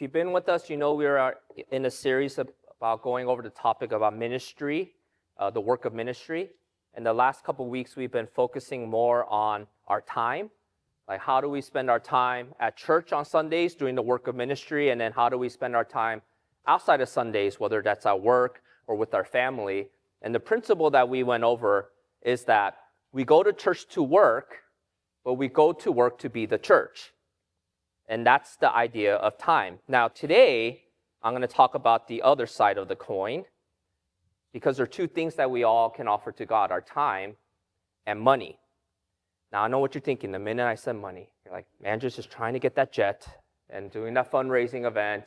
If you've been with us, you know we are in a series about going over the topic about ministry, the work of ministry. In the last couple of weeks, we've been focusing more on our time. Like, how do we spend our time at church on Sundays doing the work of ministry, and then how do we spend our time outside of Sundays, whether that's at work or with our family. And the principle that we went over is that we go to church to work, but we go to work to be the church. And that's the idea of time. Now, today, I'm going to talk about the other side of the coin, because there are two things that we all can offer to God, our time and money. Now, I know what you're thinking. The minute I said money, you're like, Andrew's just trying to get that jet and doing that fundraising event.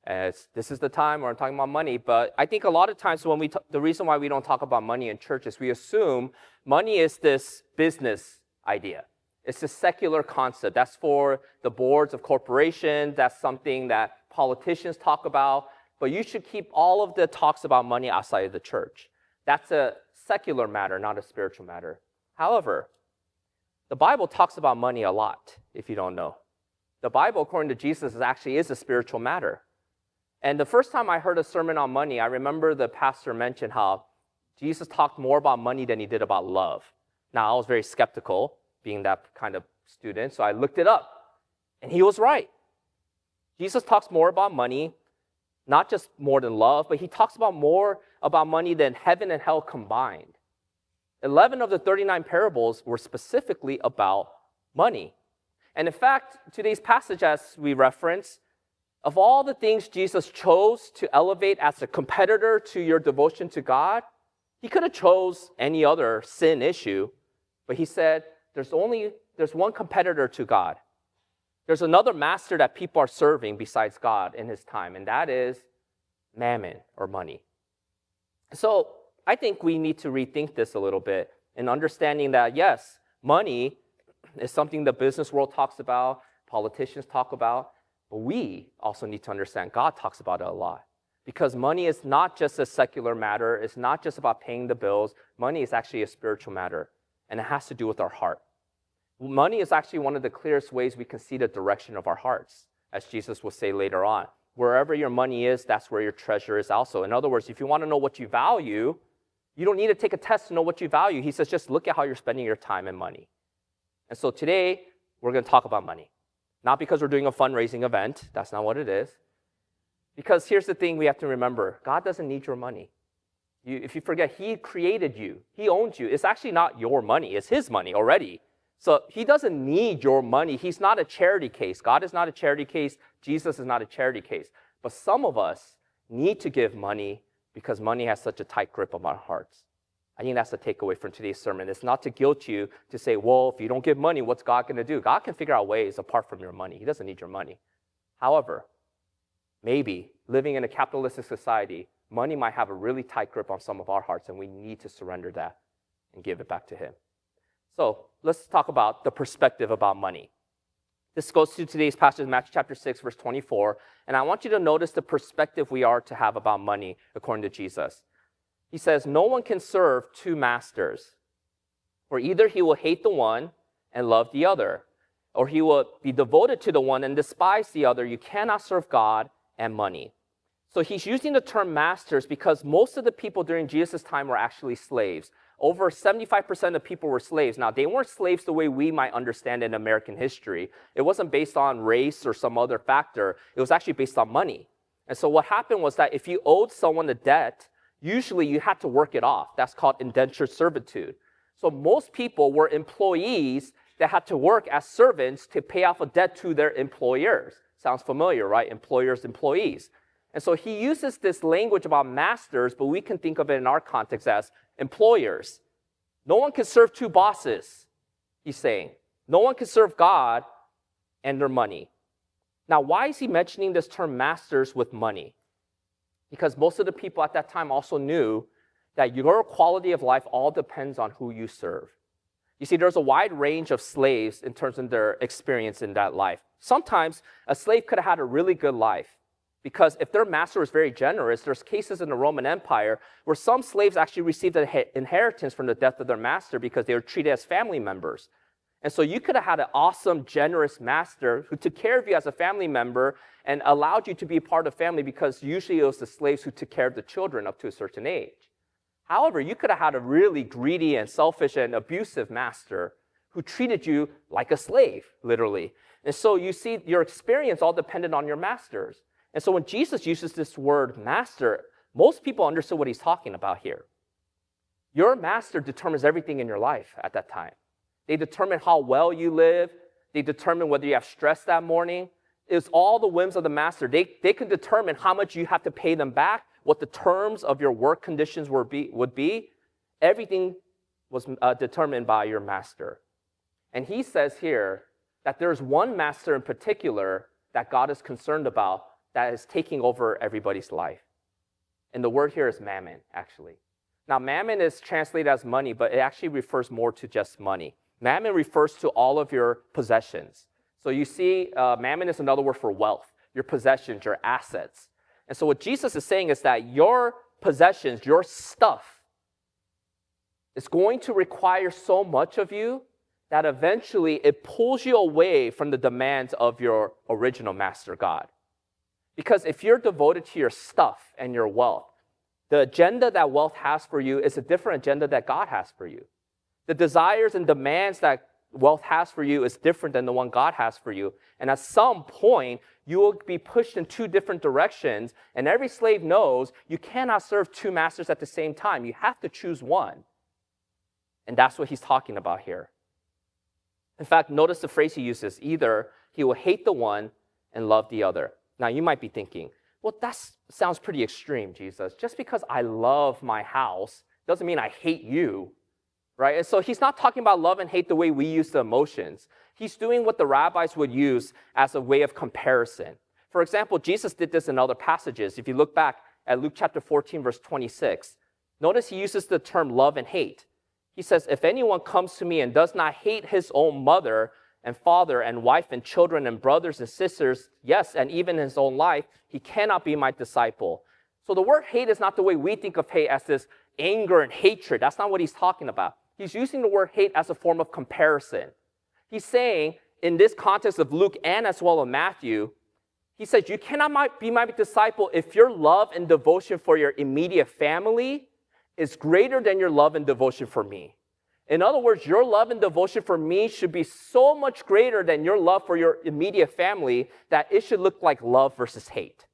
This is the time where I'm talking about money. But I think a lot of times when the reason why we don't talk about money in church is we assume money is this business idea. It's a secular concept. That's for the boards of corporations. That's something that politicians talk about. But you should keep all of the talks about money outside of the church. That's a secular matter, not a spiritual matter. However, the Bible talks about money a lot, if you don't know. The Bible, according to Jesus, actually is a spiritual matter. And the first time I heard a sermon on money, I remember the pastor mentioned how Jesus talked more about money than he did about love. Now, I was very skeptical, being that kind of student, so I looked it up, and he was right. Jesus talks more about money, not just more than love, but he talks about more about money than heaven and hell combined. 11 of the 39 parables were specifically about money. And in fact, today's passage, as we reference, of all the things Jesus chose to elevate as a competitor to your devotion to God, he could have chose any other sin issue, but he said, there's one competitor to God. There's another master that people are serving besides God in his time, and that is mammon or money. So I think we need to rethink this a little bit in understanding that, yes, money is something the business world talks about, politicians talk about, but we also need to understand God talks about it a lot. Because money is not just a secular matter. It's not just about paying the bills. Money is actually a spiritual matter, and it has to do with our heart. Money is actually one of the clearest ways we can see the direction of our hearts, as Jesus will say later on. Wherever your money is, that's where your treasure is also. In other words, if you want to know what you value, you don't need to take a test to know what you value. He says, just look at how you're spending your time and money. And so today, we're going to talk about money. Not because we're doing a fundraising event. That's not what it is. Because here's the thing we have to remember. God doesn't need your money. If you forget, he created you. He owns you. It's actually not your money. It's his money already. So he doesn't need your money. He's not a charity case. God is not a charity case. Jesus is not a charity case. But some of us need to give money because money has such a tight grip on our hearts. I think that's the takeaway from today's sermon. It's not to guilt you to say, well, if you don't give money, what's God going to do? God can figure out ways apart from your money. He doesn't need your money. However, maybe living in a capitalistic society, money might have a really tight grip on some of our hearts, and we need to surrender that and give it back to him. So let's talk about the perspective about money. This goes to today's passage, Matthew chapter 6, verse 24. And I want you to notice the perspective we are to have about money according to Jesus. He says, no one can serve two masters, for either he will hate the one and love the other, or he will be devoted to the one and despise the other. You cannot serve God and money. So he's using the term masters because most of the people during Jesus' time were actually slaves. Over 75% of people were slaves. Now, they weren't slaves the way we might understand in American history. It wasn't based on race or some other factor. It was actually based on money. And so what happened was that if you owed someone a debt, usually you had to work it off. That's called indentured servitude. So most people were employees that had to work as servants to pay off a debt to their employers. Sounds familiar, right? Employers, employees. And so he uses this language about masters, but we can think of it in our context as employers. No one can serve two bosses, he's saying. No one can serve God and their money. Now, why is he mentioning this term masters with money? Because most of the people at that time also knew that your quality of life all depends on who you serve. You see, there's a wide range of slaves in terms of their experience in that life. Sometimes a slave could have had a really good life. Because if their master was very generous, there's cases in the Roman Empire where some slaves actually received an inheritance from the death of their master because they were treated as family members. And so you could have had an awesome, generous master who took care of you as a family member and allowed you to be part of family, because usually it was the slaves who took care of the children up to a certain age. However, you could have had a really greedy and selfish and abusive master who treated you like a slave, literally. And so you see your experience all depended on your masters. And so when Jesus uses this word master, most people understood what he's talking about here. Your master determines everything in your life at that time. They determine how well you live. They determine whether you have stress that morning. It's all the whims of the master. They can determine how much you have to pay them back, what the terms of your work conditions would be. Everything was determined by your master. And he says here that there's one master in particular that God is concerned about that is taking over everybody's life. And the word here is mammon, actually. Now, mammon is translated as money, but it actually refers more to just money. Mammon refers to all of your possessions. So you see, mammon is another word for wealth, your possessions, your assets. And so what Jesus is saying is that your possessions, your stuff, is going to require so much of you that eventually it pulls you away from the demands of your original master, God. Because if you're devoted to your stuff and your wealth, the agenda that wealth has for you is a different agenda that God has for you. The desires and demands that wealth has for you is different than the one God has for you. And at some point, you will be pushed in two different directions. And every slave knows you cannot serve two masters at the same time. You have to choose one. And that's what he's talking about here. In fact, notice the phrase he uses. Either he will hate the one and love the other. Now, you might be thinking, well, that sounds pretty extreme, Jesus. Just because I love my house doesn't mean I hate you, right? And so he's not talking about love and hate the way we use the emotions. He's doing what the rabbis would use as a way of comparison. For example, Jesus did this in other passages. If you look back at Luke chapter 14, verse 26, notice he uses the term love and hate. He says, if anyone comes to me and does not hate his own mother and father and wife and children and brothers and sisters, yes, and even his own life, he cannot be my disciple. So the word hate is not the way we think of hate as this anger and hatred. That's not what he's talking about. He's using the word hate as a form of comparison. He's saying, in this context of Luke and as well as Matthew, he says, you cannot be my disciple if your love and devotion for your immediate family is greater than your love and devotion for me. In other words, your love and devotion for me should be so much greater than your love for your immediate family that it should look like love versus hate.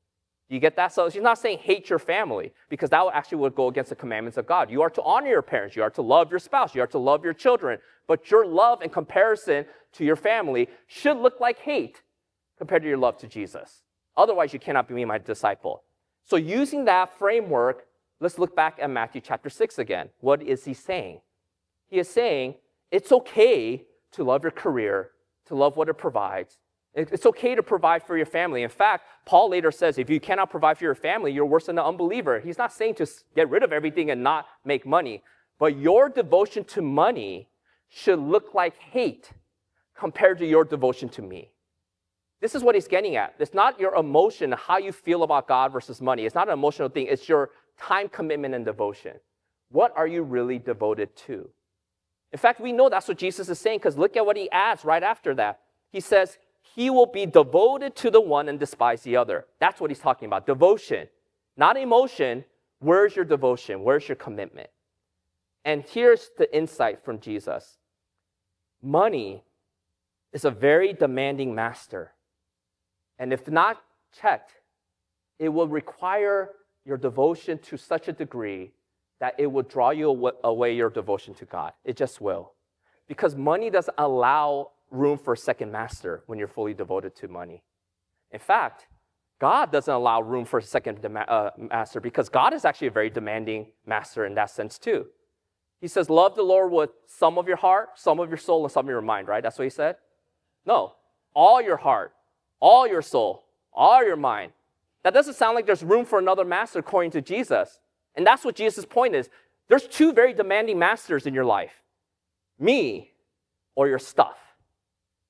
Do you get that? So he's not saying hate your family, because that actually would go against the commandments of God. You are to honor your parents. You are to love your spouse. You are to love your children. But your love in comparison to your family should look like hate compared to your love to Jesus. Otherwise, you cannot be my disciple. So using that framework, let's look back at Matthew chapter 6 again. What is he saying? He is saying it's okay to love your career, to love what it provides. It's okay to provide for your family. In fact, Paul later says, if you cannot provide for your family, you're worse than an unbeliever. He's not saying to get rid of everything and not make money. But your devotion to money should look like hate compared to your devotion to me. This is what he's getting at. It's not your emotion, how you feel about God versus money. It's not an emotional thing. It's your time commitment and devotion. What are you really devoted to? In fact, we know that's what Jesus is saying, because look at what he adds right after that. He says, he will be devoted to the one and despise the other. That's what he's talking about, devotion. Not emotion. Where's your devotion? Where's your commitment? And here's the insight from Jesus. Money is a very demanding master. And if not checked, it will require your devotion to such a degree that it will draw you away your devotion to God. It just will. Because money doesn't allow room for a second master when you're fully devoted to money. In fact, God doesn't allow room for a second master, because God is actually a very demanding master in that sense too. He says, love the Lord with some of your heart, some of your soul, and some of your mind, right? That's what he said? No, all your heart, all your soul, all your mind. That doesn't sound like there's room for another master according to Jesus. And that's what Jesus' point is. There's two very demanding masters in your life. Me or your stuff.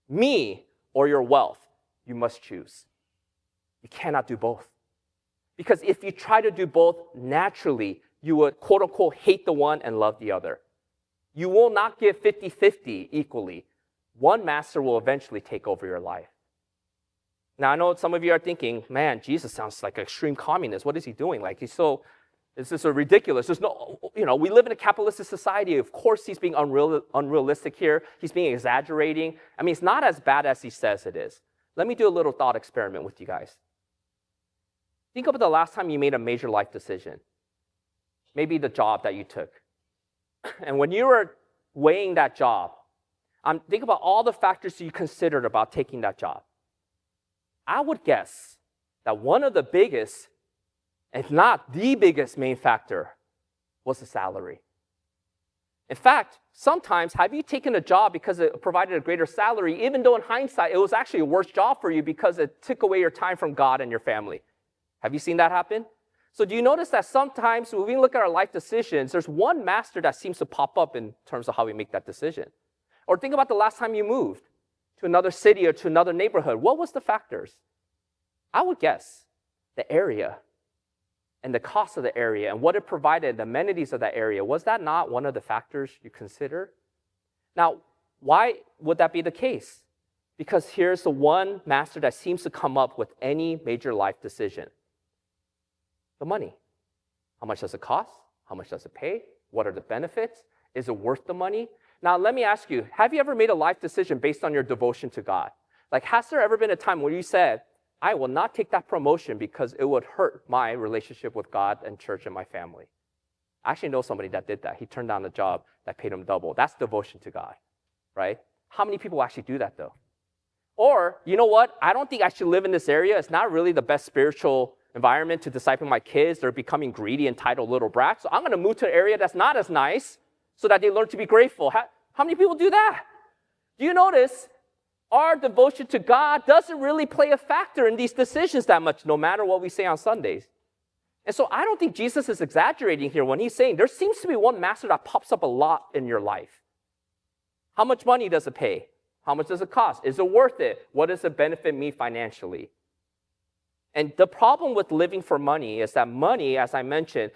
Me or your wealth. You must choose. You cannot do both. Because if you try to do both, naturally, you would, quote unquote, hate the one and love the other. You will not give 50-50 equally. one master will eventually take over your life. Now, I know some of you are thinking, man, Jesus sounds like an extreme communist. What is he doing? Like, this is so ridiculous. There's no, we live in a capitalistic society. Of course, he's being unrealistic here. He's being exaggerating. I mean, it's not as bad as he says it is. Let me do a little thought experiment with you guys. Think about the last time you made a major life decision. Maybe the job that you took. And when you were weighing that job, think about all the factors you considered about taking that job. I would guess that one of the biggest, if not the biggest main factor, was the salary. In fact, sometimes have you taken a job because it provided a greater salary, even though in hindsight it was actually a worse job for you because it took away your time from God and your family? Have you seen that happen? So do you notice that sometimes when we look at our life decisions, there's one master that seems to pop up in terms of how we make that decision? Or think about the last time you moved to another city or to another neighborhood. What was the factors? I would guess the area and the cost of the area and what it provided, the amenities of that area. Was that not one of the factors you considered? Now, why would that be the case? Because here's the one master that seems to come up with any major life decision. The money. How much does it cost? How much does it pay? What are the benefits? Is it worth the money? Now, let me ask you, have you ever made a life decision based on your devotion to God? Like, has there ever been a time where you said, I will not take that promotion because it would hurt my relationship with God and church and my family? I actually know somebody that did that. He turned down a job that paid him double. That's devotion to God, right? How many people actually do that, though? Or, you know what? I don't think I should live in this area. It's not really the best spiritual environment to disciple my kids. They're becoming greedy, entitled little brats. So I'm going to move to an area that's not as nice so that they learn to be grateful. How many people do that? Do you notice our devotion to God doesn't really play a factor in these decisions that much, no matter what we say on Sundays? And so I don't think Jesus is exaggerating here when he's saying there seems to be one master that pops up a lot in your life. How much money does it pay? How much does it cost? Is it worth it? What does it benefit me financially? And the problem with living for money is that money, as I mentioned,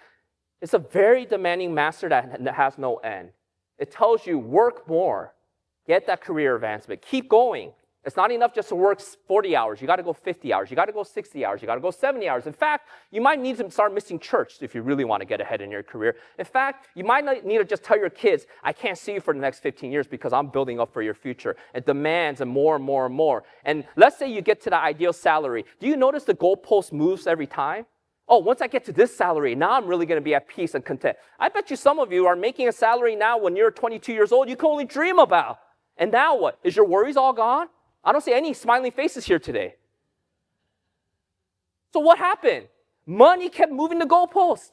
is a very demanding master that has no end. It tells you, work more, get that career advancement, keep going. It's not enough just to work 40 hours. You got to go 50 hours. You got to go 60 hours. You got to go 70 hours. In fact, you might need to start missing church if you really want to get ahead in your career. In fact, you might need to just tell your kids, I can't see you for the next 15 years because I'm building up for your future. It demands and more and more and more. And let's say you get to the ideal salary. Do you notice the goalpost moves every time? Oh, once I get to this salary, now I'm really going to be at peace and content. I bet you some of you are making a salary now when you're 22 years old you can only dream about. And now what? Is your worries all gone? I don't see any smiling faces here today. So what happened? Money kept moving the goalpost.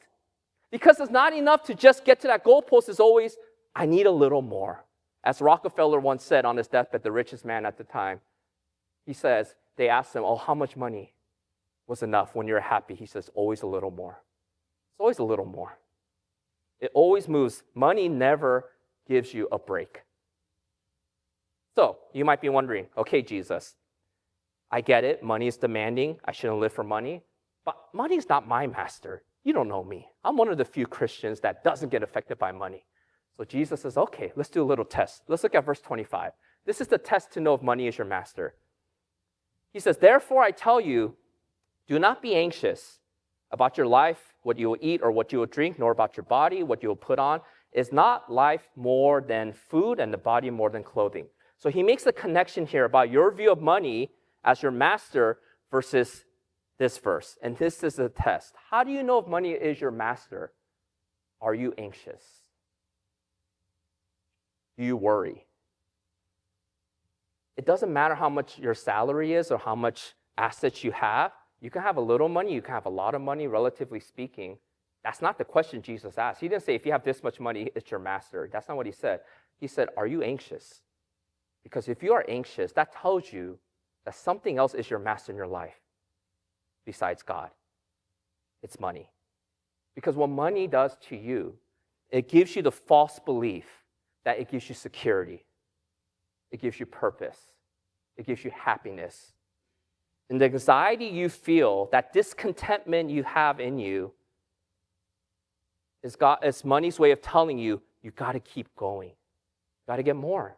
Because it's not enough to just get to that goalpost. It's always, I need a little more. As Rockefeller once said on his deathbed, the richest man at the time, he says, they asked him, how much money was enough when you're happy? He says, always a little more. It's always a little more. It always moves. Money never gives you a break. So you might be wondering, okay, Jesus, I get it. Money is demanding. I shouldn't live for money. But money is not my master. You don't know me. I'm one of the few Christians that doesn't get affected by money. So Jesus says, okay, let's do a little test. Let's look at verse 25. This is the test to know if money is your master. He says, therefore I tell you, do not be anxious about your life, what you will eat or what you will drink, nor about your body, what you will put on. Is not life more than food and the body more than clothing? So he makes a connection here about your view of money as your master versus this verse. And this is the test. How do you know if money is your master? Are you anxious? Do you worry? It doesn't matter how much your salary is or how much assets you have. You can have a little money. You can have a lot of money, relatively speaking. That's not the question Jesus asked. He didn't say, if you have this much money, it's your master. That's not what he said. He said, are you anxious? Because if you are anxious, that tells you that something else is your master in your life besides God. It's money. Because what money does to you, it gives you the false belief that it gives you security. It gives you purpose. It gives you happiness. And the anxiety you feel, that discontentment you have in you, is money's way of telling you, you got to keep going. You got to get more.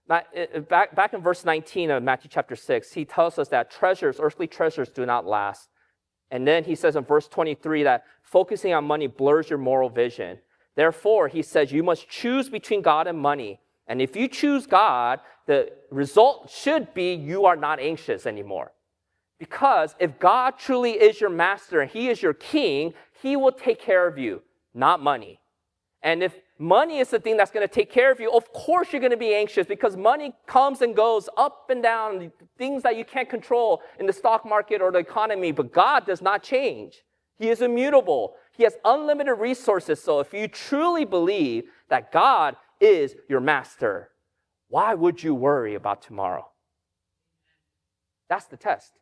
Now, back in verse 19 of Matthew chapter 6, he tells us that earthly treasures do not last. And then he says in verse 23 that focusing on money blurs your moral vision. Therefore, he says you must choose between God and money. And if you choose God, the result should be you are not anxious anymore. Because if God truly is your master and he is your king, he will take care of you, not money. And if money is the thing that's going to take care of you, of course you're going to be anxious because money comes and goes up and down, things that you can't control in the stock market or the economy. But God does not change. He is immutable. He has unlimited resources. So if you truly believe that God is your master, why would you worry about tomorrow? That's the test.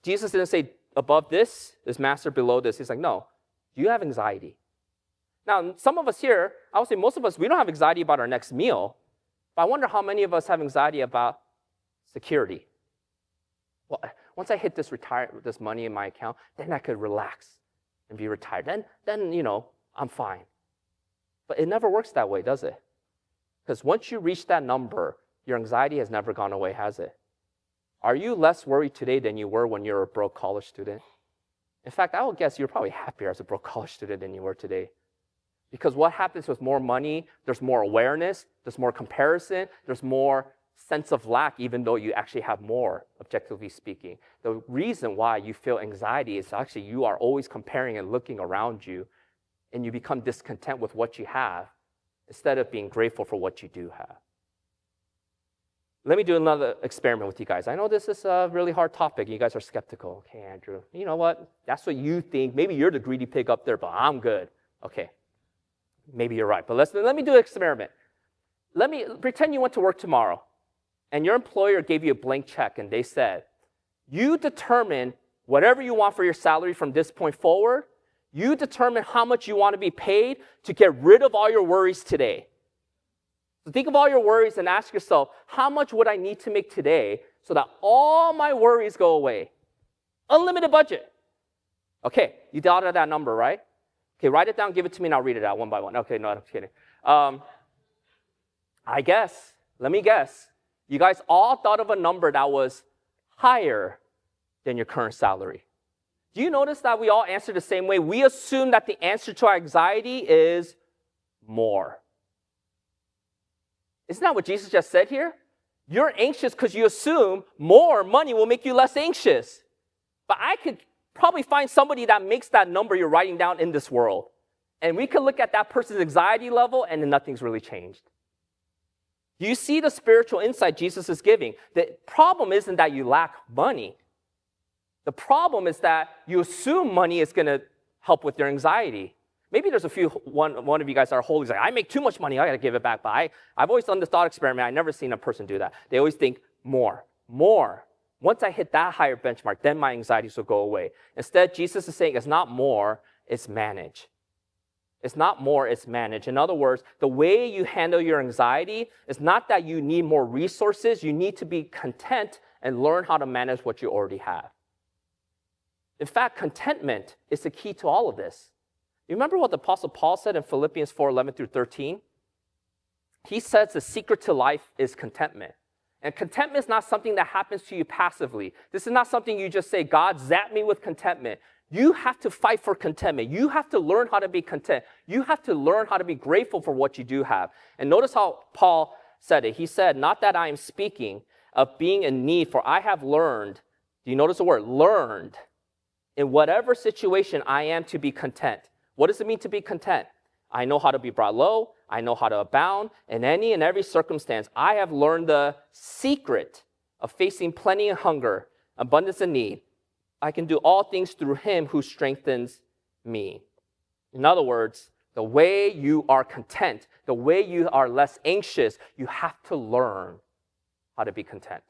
Jesus didn't say above this is master, below this. He's like, no, you have anxiety. Now, some of us here, I would say most of us, we don't have anxiety about our next meal. But I wonder how many of us have anxiety about security. Well, once I hit this money in my account, then I could relax and be retired. Then I'm fine. But it never works that way, does it? Because once you reach that number, your anxiety has never gone away, has it? Are you less worried today than you were when you were a broke college student? In fact, I would guess you're probably happier as a broke college student than you were today. Because what happens with more money, there's more awareness, there's more comparison, there's more sense of lack, even though you actually have more, objectively speaking. The reason why you feel anxiety is actually you are always comparing and looking around you, and you become discontent with what you have instead of being grateful for what you do have. Let me do another experiment with you guys. I know this is a really hard topic. You guys are skeptical. Okay, Andrew, you know what? That's what you think. Maybe you're the greedy pig up there, but I'm good. Okay, maybe you're right. But let me do an experiment. Let me pretend you went to work tomorrow, and your employer gave you a blank check, and they said, you determine whatever you want for your salary from this point forward. You determine how much you want to be paid to get rid of all your worries today. So think of all your worries and ask yourself, how much would I need to make today so that all my worries go away? Unlimited budget. Okay, you thought of that number, right? Okay, write it down, give it to me, and I'll read it out one by one. Okay, no, I'm kidding. Let me guess, you guys all thought of a number that was higher than your current salary. Do you notice that we all answer the same way? We assume that the answer to our anxiety is more. Isn't that what Jesus just said here? You're anxious because you assume more money will make you less anxious. But I could probably find somebody that makes that number you're writing down in this world. And we could look at that person's anxiety level and then nothing's really changed. You see the spiritual insight Jesus is giving. The problem isn't that you lack money. The problem is that you assume money is going to help with your anxiety. Maybe there's one of you guys are holy, like, I make too much money, I got to give it back. But I've always done this thought experiment. I've never seen a person do that. They always think more. Once I hit that higher benchmark, then my anxieties will go away. Instead, Jesus is saying it's not more, it's manage. It's not more, it's manage. In other words, the way you handle your anxiety is not that you need more resources. You need to be content and learn how to manage what you already have. In fact, contentment is the key to all of this. You remember what the Apostle Paul said in Philippians 4:11 through 13? He says the secret to life is contentment. And contentment is not something that happens to you passively. This is not something you just say, God, zap me with contentment. You have to fight for contentment. You have to learn how to be content. You have to learn how to be grateful for what you do have. And notice how Paul said it. He said, not that I am speaking of being in need, for I have learned, do you notice the word, learned, in whatever situation I am to be content. What does it mean to be content? I know how to be brought low. I know how to abound. In any and every circumstance, I have learned the secret of facing plenty and hunger, abundance and need. I can do all things through him who strengthens me. In other words, the way you are content, the way you are less anxious, you have to learn how to be content.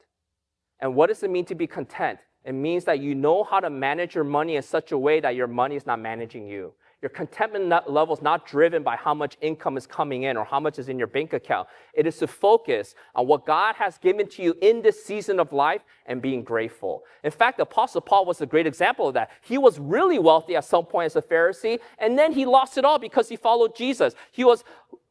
And what does it mean to be content? It means that you know how to manage your money in such a way that your money is not managing you. Your contentment level is not driven by how much income is coming in or how much is in your bank account. It is to focus on what God has given to you in this season of life and being grateful. In fact, the Apostle Paul was a great example of that. He was really wealthy at some point as a Pharisee, and then he lost it all because he followed Jesus. He was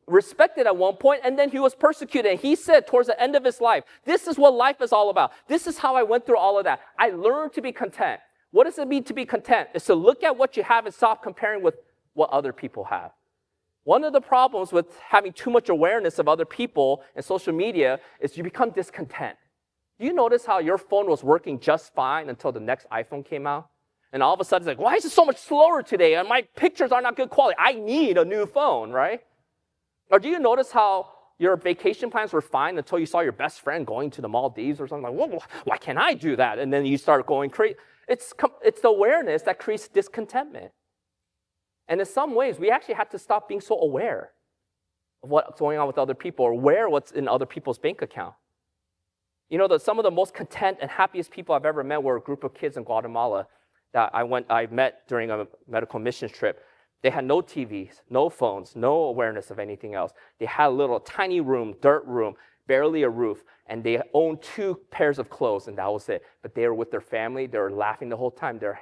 respected at one point, and then he was persecuted. And he said towards the end of his life, this is what life is all about. This is how I went through all of that. I learned to be content. What does it mean to be content? It's to look at what you have and stop comparing with what other people have. One of the problems with having too much awareness of other people and social media is you become discontent. Do you notice how your phone was working just fine until the next iPhone came out? And all of a sudden, it's like, why is it so much slower today? And my pictures are not good quality. I need a new phone, right? Or do you notice how your vacation plans were fine until you saw your best friend going to the Maldives or something? Like, well, why can't I do that? And then you start going crazy. It's the awareness that creates discontentment. And in some ways, we actually have to stop being so aware of what's going on with other people or aware what's in other people's bank account. You know, some of the most content and happiest people I've ever met were a group of kids in Guatemala that I met during a medical missions trip. They had no TVs, no phones, no awareness of anything else. They had a little tiny room, dirt room, barely a roof, and they owned 2 pairs of clothes, and that was it. But they were with their family. They were laughing the whole time. They're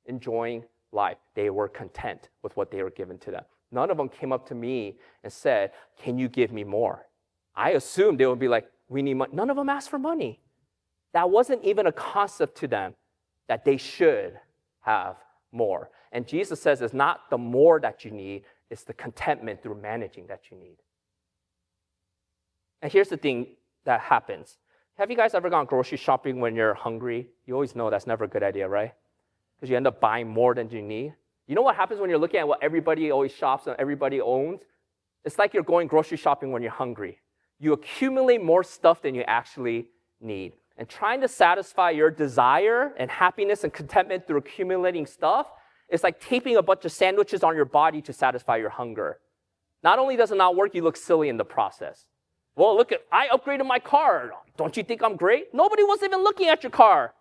enjoying life. They were content with what they were given to them. None of them came up to me and said, can you give me more? I assumed they would be like, we need money. None of them asked for money. That wasn't even a concept to them that they should have more. And Jesus says it's not the more that you need, it's the contentment through managing that you need. And here's the thing that happens. Have you guys ever gone grocery shopping when you're hungry? You always know that's never a good idea, right? Because you end up buying more than you need. You know what happens when you're looking at what everybody always shops and everybody owns? It's like you're going grocery shopping when you're hungry. You accumulate more stuff than you actually need. And trying to satisfy your desire and happiness and contentment through accumulating stuff, it's like taping a bunch of sandwiches on your body to satisfy your hunger. Not only does it not work, you look silly in the process. Well, look, I upgraded my car. Don't you think I'm great? Nobody was even looking at your car.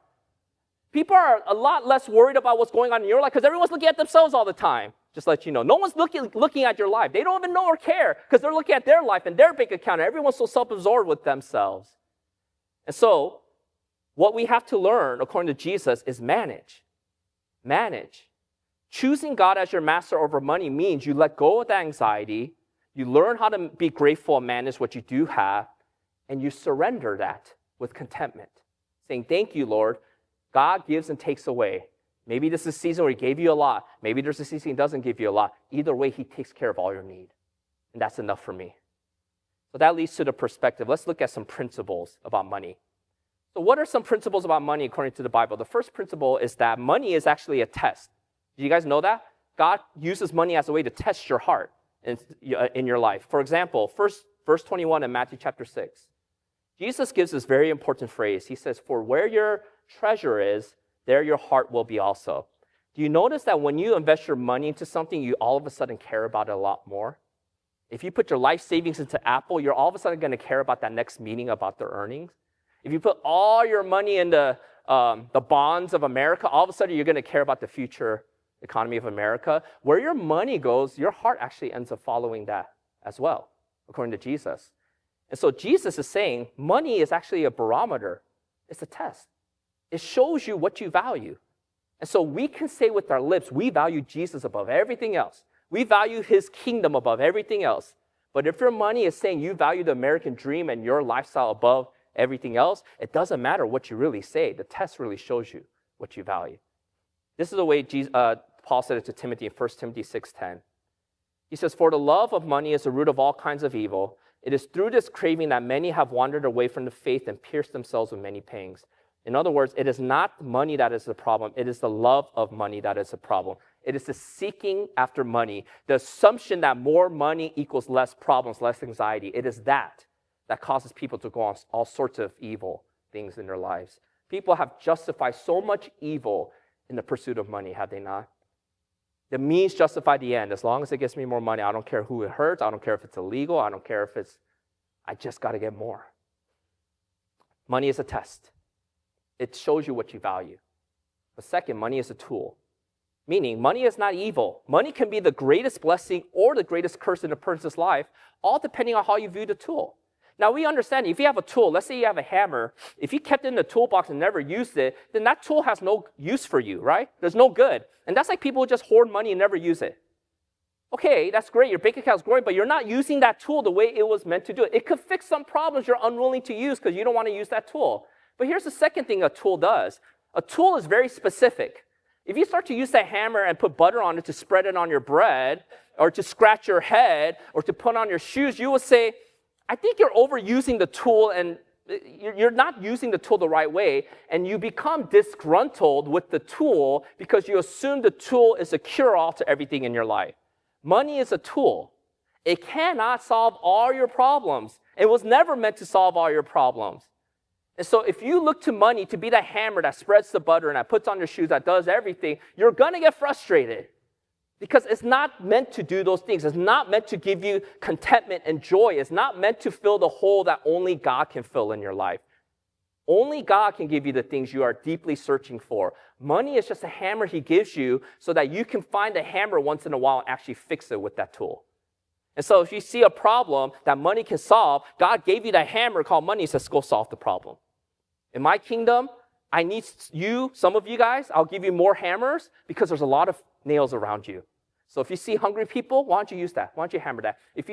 People are a lot less worried about what's going on in your life because everyone's looking at themselves all the time. Just to let you know. No one's looking at your life. They don't even know or care because they're looking at their life and their bank account. Everyone's so self-absorbed with themselves. And so, what we have to learn, according to Jesus, is manage. Manage. Choosing God as your master over money means you let go of the anxiety, you learn how to be grateful and manage what you do have, and you surrender that with contentment. Saying, thank you, Lord. God gives and takes away. Maybe this is a season where he gave you a lot. Maybe there's a season he doesn't give you a lot. Either way, he takes care of all your need. And that's enough for me. So that leads to the perspective. Let's look at some principles about money. So what are some principles about money according to the Bible? The first principle is that money is actually a test. Do you guys know that? God uses money as a way to test your heart in your life. For example, verse 21 in Matthew chapter 6. Jesus gives this very important phrase. He says, for where your treasure is, there your heart will be also. Do you notice that when you invest your money into something, you all of a sudden care about it a lot more? If you put your life savings into Apple, you're all of a sudden going to care about that next meeting about their earnings. If you put all your money in the bonds of America, all of a sudden you're going to care about the future economy of America. Where your money goes, your heart actually ends up following that as well, according to Jesus. And so Jesus is saying money is actually a barometer. It's a test. It shows you what you value. And so we can say with our lips, we value Jesus above everything else. We value his kingdom above everything else. But if your money is saying you value the American dream and your lifestyle above everything else, it doesn't matter what you really say. The test really shows you what you value. This is the way Paul said it to Timothy in 1 Timothy 6:10. He says, for the love of money is the root of all kinds of evil. It is through this craving that many have wandered away from the faith and pierced themselves with many pangs. In other words, it is not money that is the problem. It is the love of money that is the problem. It is the seeking after money, the assumption that more money equals less problems, less anxiety. It is that causes people to go on all sorts of evil things in their lives. People have justified so much evil in the pursuit of money, have they not? The means justify the end. As long as it gets me more money, I don't care who it hurts. I don't care if it's illegal. I don't care if I just got to get more. Money is a test. It shows you what you value. But second, money is a tool. Meaning, money is not evil. Money can be the greatest blessing or the greatest curse in a person's life, all depending on how you view the tool. Now, we understand if you have a tool, let's say you have a hammer, if you kept it in the toolbox and never used it, then that tool has no use for you, right? There's no good. And that's like people who just hoard money and never use it. Okay, that's great. Your bank account's growing, but you're not using that tool the way it was meant to do it. It could fix some problems you're unwilling to use because you don't want to use that tool. But here's the second thing a tool does. A tool is very specific. If you start to use that hammer and put butter on it to spread it on your bread, or to scratch your head, or to put on your shoes, you will say, I think you're overusing the tool and you're not using the tool the right way, and you become disgruntled with the tool because you assume the tool is a cure-all to everything in your life. Money is a tool. It cannot solve all your problems. It was never meant to solve all your problems. And so if you look to money to be the hammer that spreads the butter and that puts on your shoes, that does everything, you're going to get frustrated because it's not meant to do those things. It's not meant to give you contentment and joy. It's not meant to fill the hole that only God can fill in your life. Only God can give you the things you are deeply searching for. Money is just a hammer he gives you so that you can find a hammer once in a while and actually fix it with that tool. And so if you see a problem that money can solve, God gave you that hammer called money and says, go solve the problem. In my kingdom, I need you, some of you guys, I'll give you more hammers because there's a lot of nails around you. So if you see hungry people, why don't you use that? Why don't you hammer that? If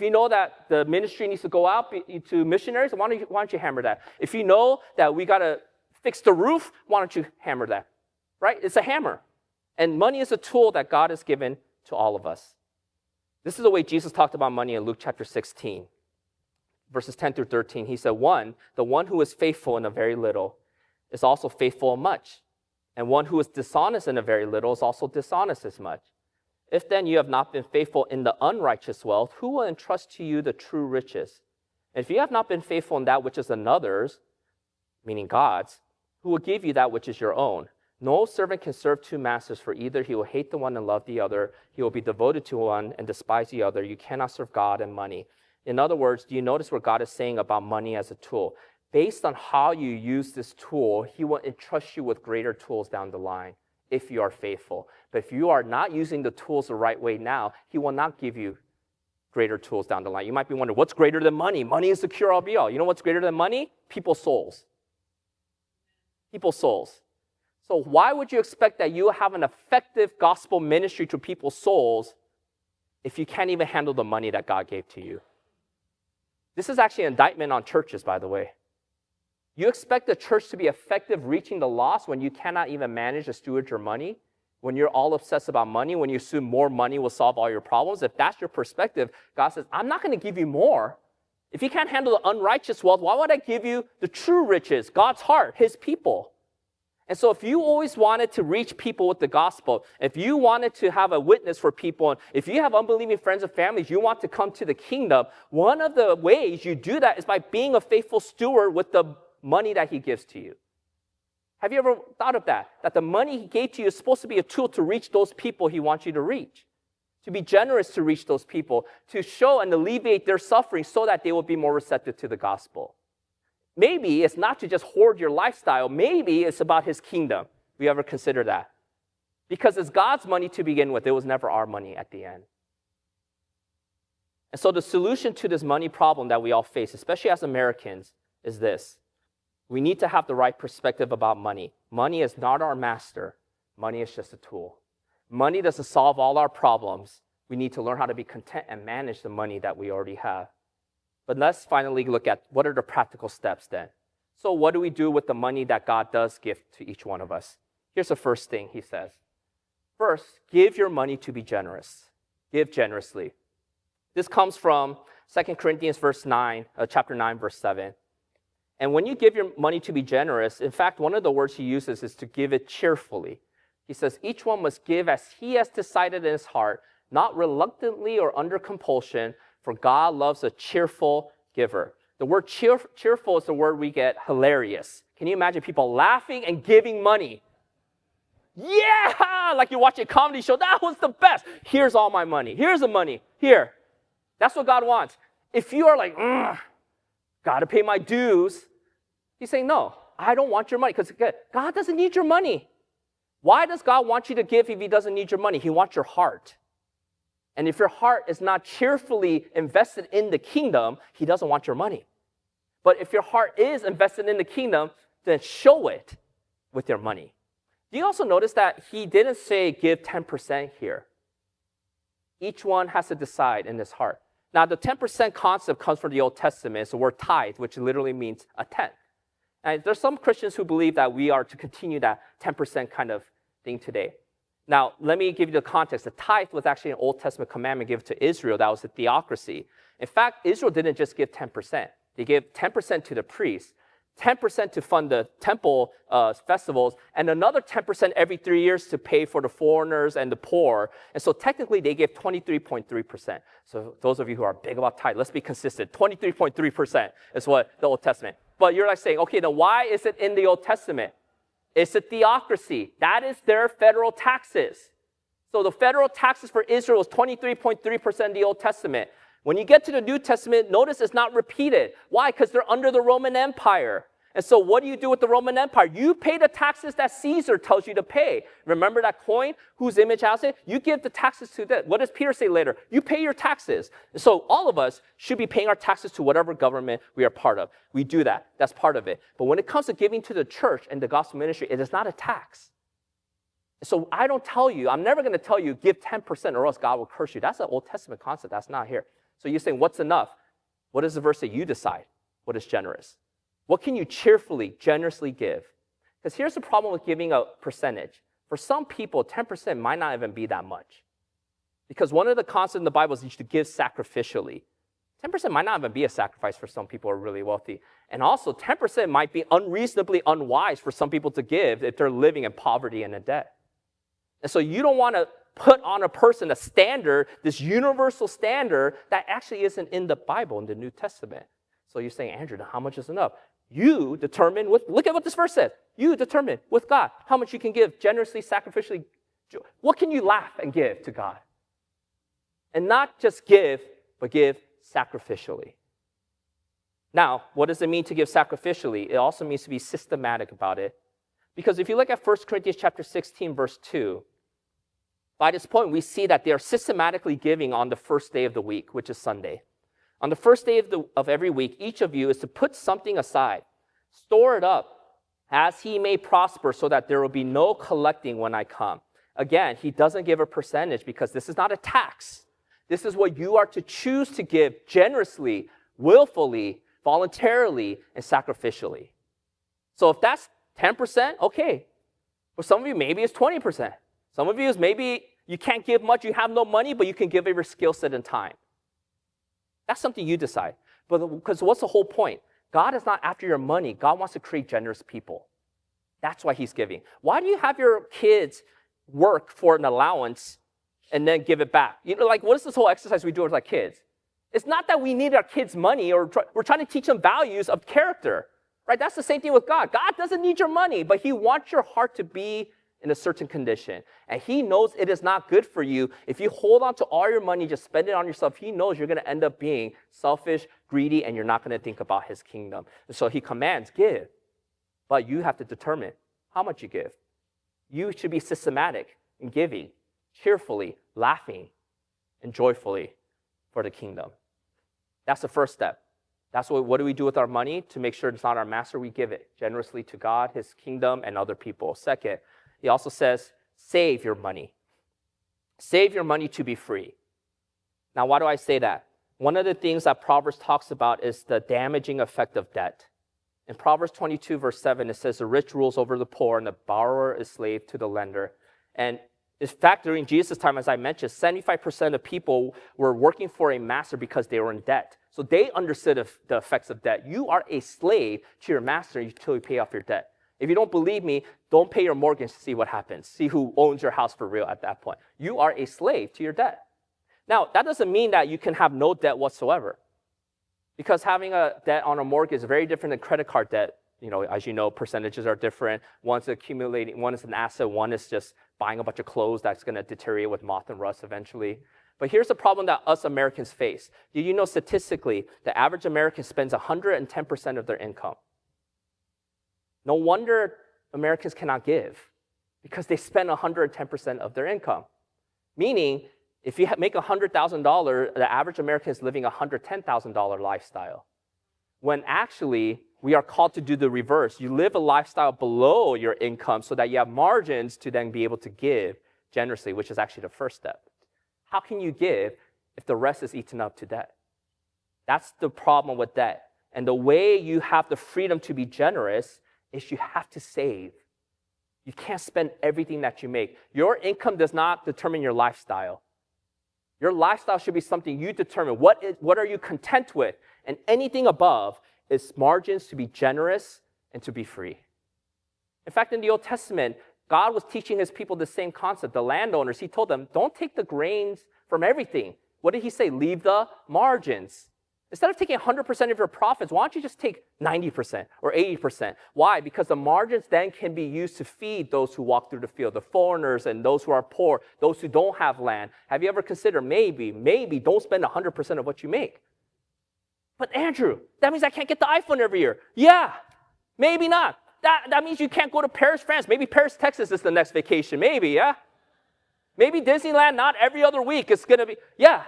you know that the ministry needs to go out to missionaries, why don't you hammer that? If you know that we got to fix the roof, why don't you hammer that? Right? It's a hammer. And money is a tool that God has given to all of us. This is the way Jesus talked about money in Luke chapter 16, verses 10 through 13. He said, the one who is faithful in a very little is also faithful in much. And one who is dishonest in a very little is also dishonest as much. If then you have not been faithful in the unrighteous wealth, who will entrust to you the true riches? And if you have not been faithful in that which is another's, meaning God's, who will give you that which is your own? No servant can serve two masters, for either he will hate the one and love the other, he will be devoted to one and despise the other. You cannot serve God and money. In other words, do you notice what God is saying about money as a tool? Based on how you use this tool, he will entrust you with greater tools down the line if you are faithful. But if you are not using the tools the right way now, he will not give you greater tools down the line. You might be wondering, what's greater than money? Money is the cure-all be-all. You know what's greater than money? People's souls. People's souls. So why would you expect that you have an effective gospel ministry to people's souls if you can't even handle the money that God gave to you? This is actually an indictment on churches, by the way. You expect the church to be effective reaching the lost when you cannot even manage to steward your money? When you're all obsessed about money, when you assume more money will solve all your problems? If that's your perspective, God says, I'm not going to give you more. If you can't handle the unrighteous wealth, why would I give you the true riches, God's heart, his people? And so if you always wanted to reach people with the gospel, if you wanted to have a witness for people, and if you have unbelieving friends and families, you want to come to the kingdom, one of the ways you do that is by being a faithful steward with the money that he gives to you. Have you ever thought of that? That the money he gave to you is supposed to be a tool to reach those people he wants you to reach. To be generous to reach those people, to show and alleviate their suffering so that they will be more receptive to the gospel. Maybe it's not to just hoard your lifestyle. Maybe it's about his kingdom. Have you ever considered that? Because it's God's money to begin with. It was never our money at the end. And so the solution to this money problem that we all face, especially as Americans, is this. We need to have the right perspective about money. Money is not our master. Money is just a tool. Money doesn't solve all our problems. We need to learn how to be content and manage the money that we already have. But let's finally look at what are the practical steps then. So what do we do with the money that God does give to each one of us? Here's the first thing he says. First, give your money to be generous. Give generously. This comes from 2 Corinthians chapter 9, verse 7. And when you give your money to be generous, in fact, one of the words he uses is to give it cheerfully. He says, each one must give as he has decided in his heart, not reluctantly or under compulsion, for God loves a cheerful giver. The word cheerful is the word we get hilarious. Can you imagine people laughing and giving money? Yeah! Like you're watching a comedy show. That was the best. Here's all my money. Here's the money. Here. That's what God wants. If you are like, got to pay my dues, he's saying, no, I don't want your money. Because God doesn't need your money. Why does God want you to give if he doesn't need your money? He wants your heart. And if your heart is not cheerfully invested in the kingdom, he doesn't want your money. But if your heart is invested in the kingdom, then show it with your money. Do you also notice that he didn't say give 10% here? Each one has to decide in his heart. Now, the 10% concept comes from the Old Testament. It's the word tithe, which literally means a tenth. And there's some Christians who believe that we are to continue that 10% kind of thing today. Now, let me give you the context. The tithe was actually an Old Testament commandment given to Israel. That was a theocracy. In fact, Israel didn't just give 10%. They gave 10% to the priests, 10% to fund the temple festivals, and another 10% every 3 years to pay for the foreigners and the poor. And so technically, they gave 23.3%. So those of you who are big about tithe, let's be consistent. 23.3% is what the Old Testament. But you're like saying, okay, then why is it in the Old Testament? It's a theocracy. That is their federal taxes. So the federal taxes for Israel is 23.3% in the Old Testament. When you get to the New Testament, notice it's not repeated. Why? Because they're under the Roman Empire. And so what do you do with the Roman Empire? You pay the taxes that Caesar tells you to pay. Remember that coin? Whose image has it? You give the taxes to that. What does Peter say later? You pay your taxes. And so all of us should be paying our taxes to whatever government we are part of. We do that. That's part of it. But when it comes to giving to the church and the gospel ministry, it is not a tax. So I don't tell you, I'm never going to tell you, give 10% or else God will curse you. That's an Old Testament concept. That's not here. So you're saying, what's enough? What is the verse that you decide? What is generous? What can you cheerfully, generously give? Because here's the problem with giving a percentage. For some people, 10% might not even be that much. Because one of the concepts in the Bible is you should give sacrificially. 10% might not even be a sacrifice for some people who are really wealthy. And also, 10% might be unreasonably unwise for some people to give if they're living in poverty and in debt. And so you don't want to put on a person a standard, this universal standard that actually isn't in the Bible, in the New Testament. So you're saying, Andrew, how much is enough? You determine, look at what this verse says. You determine with God how much you can give generously, sacrificially. What can you laugh and give to God? And not just give, but give sacrificially. Now, what does it mean to give sacrificially? It also means to be systematic about it. Because if you look at 1 Corinthians chapter 16, verse 2, by this point, we see that they are systematically giving on the first day of the week, which is Sunday. On the first day of every week, each of you is to put something aside, store it up, as he may prosper, so that there will be no collecting when I come. Again, he doesn't give a percentage because this is not a tax. This is what you are to choose to give generously, willfully, voluntarily, and sacrificially. So if that's 10%, okay. For some of you, maybe it's 20%. Some of you is maybe you can't give much, you have no money, but you can give of your skill set and time. That's something you decide. But because what's the whole point? God is not after your money. God wants to create generous people. That's why he's giving. Why do you have your kids work for an allowance and then give it back? You know, like, what is this whole exercise we do with our kids? It's not that we need our kids' money or we're trying to teach them values of character, right? That's the same thing with God. God doesn't need your money, but he wants your heart to be in a certain condition. And he knows it is not good for you. If you hold on to all your money, just spend it on yourself, he knows you're going to end up being selfish, greedy, and you're not going to think about his kingdom. And so he commands, give. But you have to determine how much you give. You should be systematic in giving, cheerfully, laughing, and joyfully for the kingdom. That's the first step. That's what do we do with our money to make sure it's not our master? We give it generously to God, his kingdom, and other people. Second, he also says, save your money. Save your money to be free. Now, why do I say that? One of the things that Proverbs talks about is the damaging effect of debt. In Proverbs 22, verse 7, it says, the rich rules over the poor, and the borrower is slave to the lender. And in fact, during Jesus' time, as I mentioned, 75% of people were working for a master because they were in debt. So they understood the effects of debt. You are a slave to your master until you pay off your debt. If you don't believe me, don't pay your mortgage to see what happens. See who owns your house for real at that point. You are a slave to your debt. Now, that doesn't mean that you can have no debt whatsoever. Because having a debt on a mortgage is very different than credit card debt. You know, as you know, percentages are different. One's accumulating, one is an asset, one is just buying a bunch of clothes that's going to deteriorate with moth and rust eventually. But here's the problem that us Americans face. Did you know statistically, the average American spends 110% of their income? No wonder Americans cannot give, because they spend 110% of their income. Meaning, if you make $100,000, the average American is living a $110,000 lifestyle. When actually, we are called to do the reverse. You live a lifestyle below your income so that you have margins to then be able to give generously, which is actually the first step. How can you give if the rest is eaten up to debt? That's the problem with debt. And the way you have the freedom to be generous is you have to save. You can't spend everything that you make. Your income does not determine your lifestyle. Your lifestyle should be something you determine. What are you content with? And anything above is margins to be generous and to be free. In fact, in the Old Testament, God was teaching his people the same concept. The landowners, he told them, don't take the grains from everything. What did he say? Leave the margins. Instead of taking 100% of your profits, why don't you just take 90% or 80%? Why? Because the margins then can be used to feed those who walk through the field, the foreigners and those who are poor, those who don't have land. Have you ever considered maybe don't spend 100% of what you make? But Andrew, that means I can't get the iPhone every year. Yeah, maybe not. That means you can't go to Paris, France. Maybe Paris, Texas is the next vacation. Maybe, yeah? Maybe Disneyland, not every other week. It's going to be, yeah.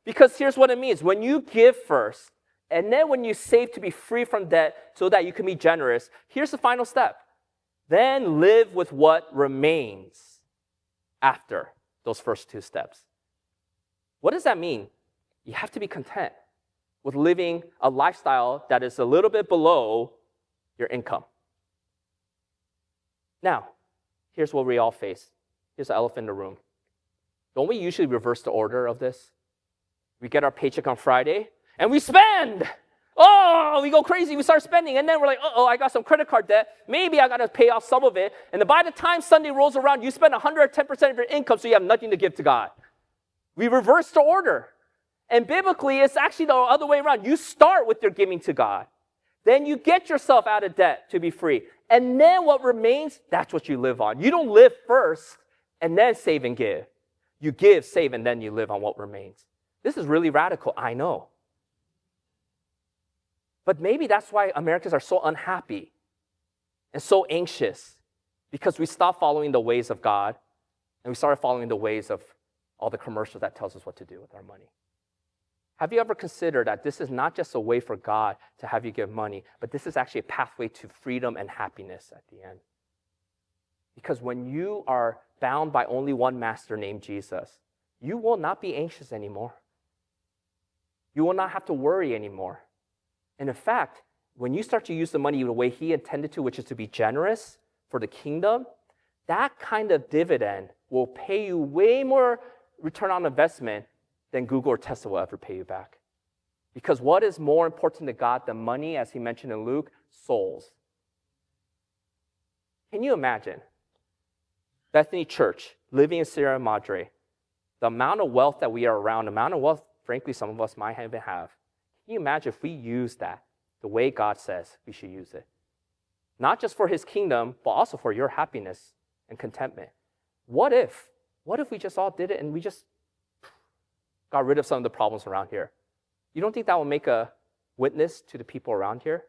Because here's what it means. When you give first, and then when you save to be free from debt so that you can be generous, here's the final step. Then live with what remains after those first two steps. What does that mean? You have to be content with living a lifestyle that is a little bit below your income. Now, here's what we all face. Here's the elephant in the room. Don't we usually reverse the order of this? We get our paycheck on Friday, and we spend. Oh, we go crazy. We start spending, and then we're like, I got some credit card debt. Maybe I got to pay off some of it. And then by the time Sunday rolls around, you spend 110% of your income, so you have nothing to give to God. We reverse the order. And biblically, it's actually the other way around. You start with your giving to God. Then you get yourself out of debt to be free. And then what remains, that's what you live on. You don't live first and then save and give. You give, save, and then you live on what remains. This is really radical, I know. But maybe that's why Americans are so unhappy and so anxious, because we stopped following the ways of God and we started following the ways of all the commercials that tells us what to do with our money. Have you ever considered that this is not just a way for God to have you give money, but this is actually a pathway to freedom and happiness at the end? Because when you are bound by only one master named Jesus, you will not be anxious anymore. You will not have to worry anymore. And in fact, when you start to use the money the way he intended to, which is to be generous for the kingdom, that kind of dividend will pay you way more return on investment than Google or Tesla will ever pay you back. Because what is more important to God than money, as he mentioned in Luke? Souls. Can you imagine Bethany Church living in Sierra Madre, the amount of wealth that we are around, the amount of wealth, frankly, some of us might even have. Can you imagine if we use that the way God says we should use it? Not just for his kingdom, but also for your happiness and contentment. What if we just all did it and we just got rid of some of the problems around here? You don't think that will make a witness to the people around here?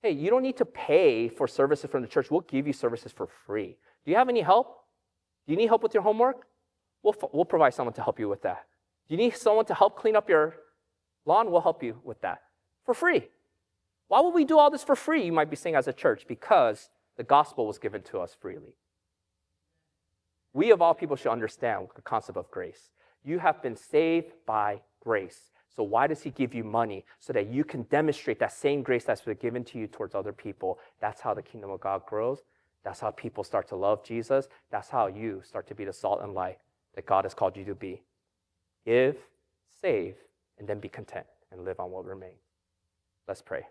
Hey, you don't need to pay for services from the church. We'll give you services for free. Do you have any help? Do you need help with your homework? We'll provide someone to help you with that. Do you need someone to help clean up your lawn? We'll help you with that for free. Why would we do all this for free, you might be saying, as a church? Because the gospel was given to us freely. We of all people should understand the concept of grace. You have been saved by grace. So why does he give you money? So that you can demonstrate that same grace that's been given to you towards other people. That's how the kingdom of God grows. That's how people start to love Jesus. That's how you start to be the salt and light that God has called you to be. Give, save, and then be content and live on what remains. Let's pray.